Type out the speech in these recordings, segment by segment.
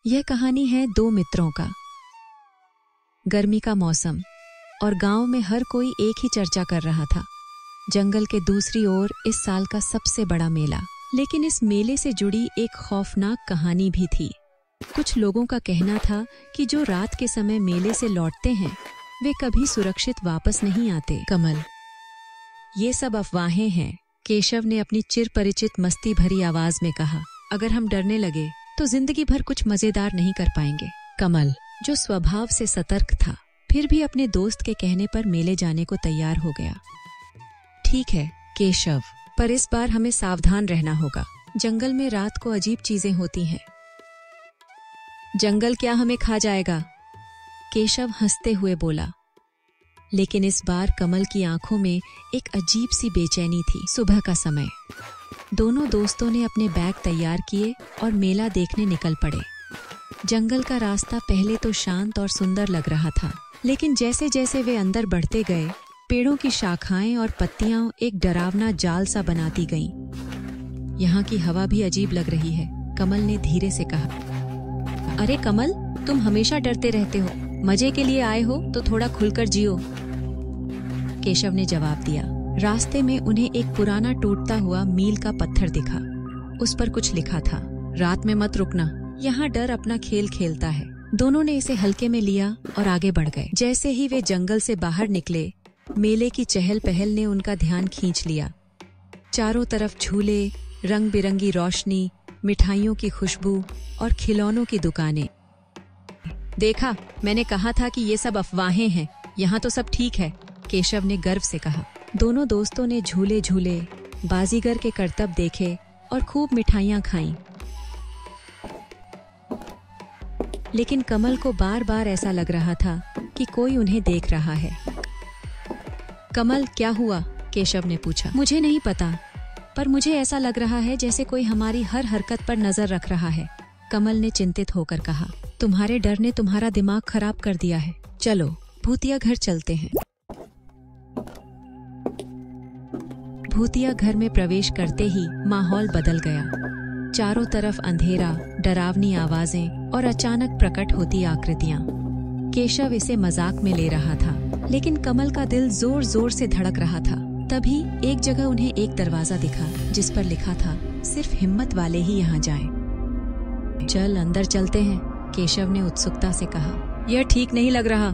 यह कहानी है दो मित्रों का। गर्मी का मौसम और गांव में हर कोई एक ही चर्चा कर रहा था। जंगल के दूसरी ओर इस साल का सबसे बड़ा मेला, लेकिन इस मेले से जुड़ी एक खौफनाक कहानी भी थी। कुछ लोगों का कहना था कि जो रात के समय मेले से लौटते हैं वे कभी सुरक्षित वापस नहीं आते। कमल, ये सब अफवाहें हैं, केशव ने अपनी चिरपरिचित मस्ती भरी आवाज में कहा। अगर हम डरने लगे तो जिंदगी भर कुछ मजेदार नहीं कर पाएंगे। कमल, जो स्वभाव से सतर्क था, फिर भी अपने दोस्त के कहने पर मेले जाने को तैयार हो गया। ठीक है केशव, पर इस बार हमें सावधान रहना होगा। जंगल में रात को अजीब चीजें होती हैं। जंगल क्या हमें खा जाएगा? केशव हंसते हुए बोला। लेकिन इस बार कमल की आंखों में एक अजीब सी बेचैनी थी। सुबह का समय, दोनों दोस्तों ने अपने बैग तैयार किए और मेला देखने निकल पड़े। जंगल का रास्ता पहले तो शांत और सुंदर लग रहा था, लेकिन जैसे जैसे वे अंदर बढ़ते गए, पेड़ों की शाखाएं और पत्तियां एक डरावना जाल सा बनाती गईं। यहाँ की हवा भी अजीब लग रही है, कमल ने धीरे से कहा। अरे कमल, तुम हमेशा डरते रहते हो। मजे के लिए आए हो तो थोड़ा खुलकर जियो, केशव ने जवाब दिया। रास्ते में उन्हें एक पुराना टूटता हुआ मील का पत्थर दिखा। उस पर कुछ लिखा था, रात में मत रुकना, यहाँ डर अपना खेल खेलता है। दोनों ने इसे हल्के में लिया और आगे बढ़ गए। जैसे ही वे जंगल से बाहर निकले, मेले की चहल पहल ने उनका ध्यान खींच लिया। चारों तरफ झूले, रंग बिरंगी रोशनी, मिठाइयों की खुशबू और खिलौनों की दुकानें। देखा, मैंने कहा था कि ये सब अफवाहें हैं, यहाँ तो सब ठीक है, केशव ने गर्व से कहा। दोनों दोस्तों ने झूले झूले, बाजीगर के करतब देखे और खूब मिठाइयाँ खाईं। लेकिन कमल को बार बार ऐसा लग रहा था कि कोई उन्हें देख रहा है। कमल, क्या हुआ? केशव ने पूछा। मुझे नहीं पता, पर मुझे ऐसा लग रहा है जैसे कोई हमारी हर हरकत पर नजर रख रहा है, कमल ने चिंतित होकर कहा। तुम्हारे डर ने तुम्हारा दिमाग खराब कर दिया है। चलो भूतिया घर चलते हैं। भूतिया घर में प्रवेश करते ही माहौल बदल गया। चारों तरफ अंधेरा, डरावनी आवाजें और अचानक प्रकट होती आकृतियां। केशव इसे मजाक में ले रहा था, लेकिन कमल का दिल जोर जोर से धड़क रहा था। तभी एक जगह उन्हें एक दरवाजा दिखा, जिस पर लिखा था, सिर्फ हिम्मत वाले ही यहाँ जाएं। चल अंदर चलते हैं, केशव ने उत्सुकता से कहा। यह ठीक नहीं लग रहा,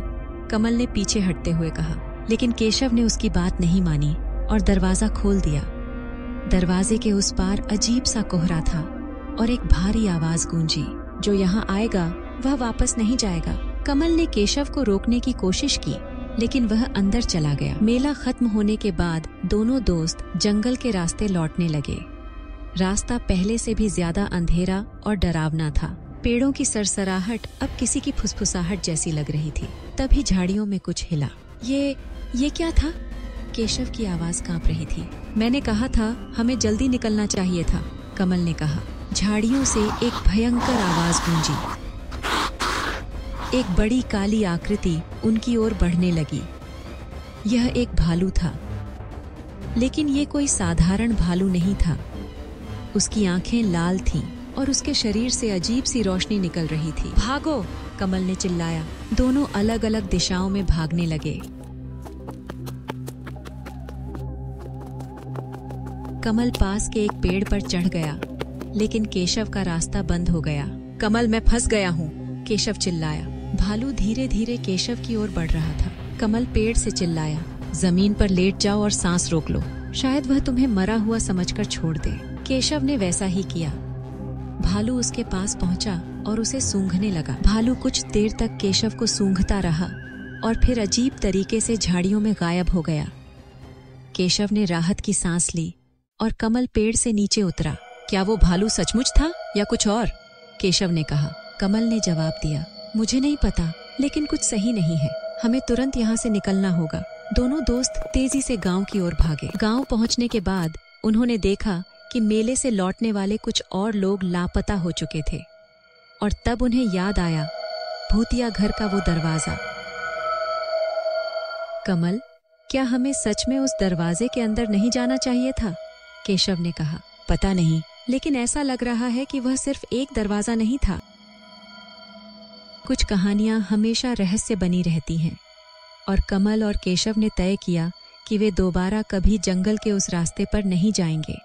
कमल ने पीछे हटते हुए कहा। लेकिन केशव ने उसकी बात नहीं मानी और दरवाजा खोल दिया। दरवाजे के उस पार अजीब सा कोहरा था और एक भारी आवाज गूंजी, जो यहाँ आएगा वह वापस नहीं जाएगा। कमल ने केशव को रोकने की कोशिश की, लेकिन वह अंदर चला गया। मेला खत्म होने के बाद दोनों दोस्त जंगल के रास्ते लौटने लगे। रास्ता पहले से भी ज्यादा अंधेरा और डरावना था। पेड़ों की सरसराहट अब किसी की फुसफुसाहट जैसी लग रही थी। तभी झाड़ियों में कुछ हिला। ये क्या था? केशव की आवाज कांप रही थी। मैंने कहा था हमें जल्दी निकलना चाहिए था, कमल ने कहा। झाड़ियों से एक भयंकर आवाज गूंजी। एक बड़ी काली आकृति उनकी ओर बढ़ने लगी। यह एक भालू था, लेकिन ये कोई साधारण भालू नहीं था। उसकी आंखें लाल थीं और उसके शरीर से अजीब सी रोशनी निकल रही थी। भागो, कमल ने चिल्लाया। दोनों अलग अलग दिशाओं में भागने लगे। कमल पास के एक पेड़ पर चढ़ गया, लेकिन केशव का रास्ता बंद हो गया। कमल, मैं फंस गया हूँ, केशव चिल्लाया। भालू धीरे धीरे केशव की ओर बढ़ रहा था। कमल पेड़ से चिल्लाया, जमीन पर लेट जाओ और सांस रोक लो, शायद वह तुम्हें मरा हुआ समझकर छोड़ दे। केशव ने वैसा ही किया। भालू उसके पास पहुंचा और उसे सूंघने लगा। भालू कुछ देर तक केशव को सूंघता रहा और फिर अजीब तरीके से झाड़ियों में गायब हो गया। केशव ने राहत की सांस ली और कमल पेड़ से नीचे उतरा। क्या वो भालू सचमुच था या कुछ और? केशव ने कहा। कमल ने जवाब दिया, मुझे नहीं पता, लेकिन कुछ सही नहीं है। हमें तुरंत यहाँ से निकलना होगा। दोनों दोस्त तेजी से गांव की ओर भागे। गांव पहुंचने के बाद उन्होंने देखा कि मेले से लौटने वाले कुछ और लोग लापता हो चुके थे, और तब उन्हें याद आया भूतिया घर का वो दरवाजा। कमल, क्या हमें सच में उस दरवाजे के अंदर नहीं जाना चाहिए था? केशव ने कहा। पता नहीं, लेकिन ऐसा लग रहा है कि वह सिर्फ एक दरवाजा नहीं था। कुछ कहानियां हमेशा रहस्य बनी रहती हैं और कमल और केशव ने तय किया कि वे दोबारा कभी जंगल के उस रास्ते पर नहीं जाएंगे।